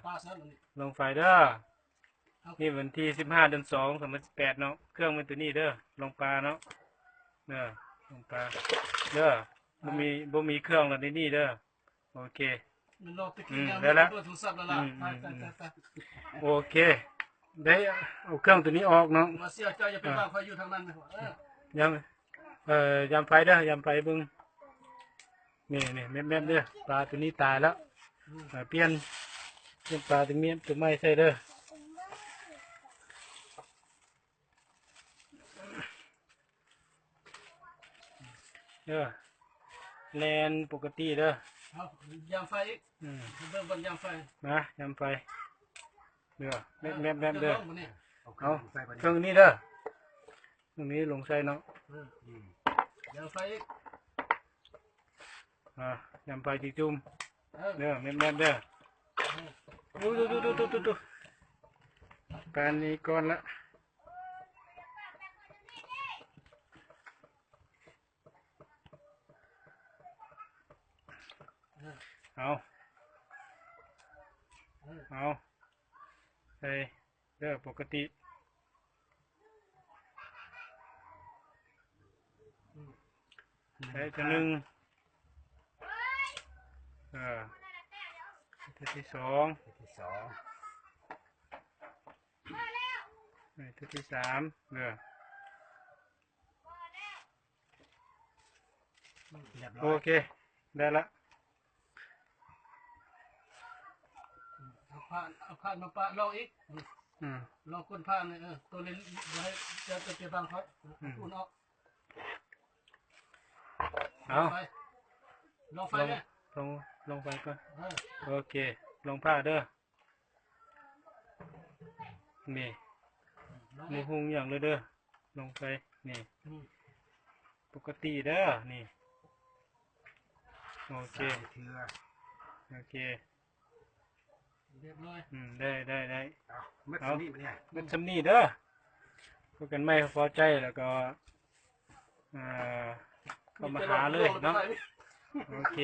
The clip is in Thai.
ปลาเสร็จแล้วนี่ ลงไฟเด้อนี่วันที่15/2/2018เนาะเครื่องมันตัวนี้เด้อลงปลาเนาะเด้อลงปลาเด้อบ่มีเครื่องแล้วในนี่เด้อโอเคมันรอตะกี้ยัง ได้แล้ว โทรศัพท์แล้วล่ะไป โอเคได้เอาเครื่องตัวนี้ออกเนาะ มาเสียเจ้าอย่าไปวางไฟอยู่ทางนั้นนะยำยำไฟเด้อยำไฟเบิ่งนี่แม่เด้อปลาตัวนี้ตายแล้วเปลี่ยนปลาตัวนี้ตัวใหม่ใส่เด้อแลนปกติเด้อเอายำไฟอีกเบิ่งบนยำไฟมายำไฟเด้อแม่เด้อเอาเครื่องนี้เด้อเครื่องนี้ลงใส่เนาะยำไฟอีกยำไฟจีจุ่มเด้อแม่เด้อดูการนี้ก่อนละเอาใส่เด้อปกติใส่ตัวหนึ่งตัวที่สองตัวที่สามเด้อโอเคได้ละเอาผ่านมาปะลองอีกลองก้นผ่านเลยตัวเล่นให้จะเก็บบางเขาอุ่นออกลองไฟเลยลงไฟก่อนโอเคลงผ้าเด้อนี่มูหุงอย่างเลยเด้อลงไปนี่ปกติเด้อนี่โอเคเรียบร้อยได้เอามันสำนีเด้อคุยกันไม่พอใจแล้วก็เข้ามาหาเลยเนาะโอเค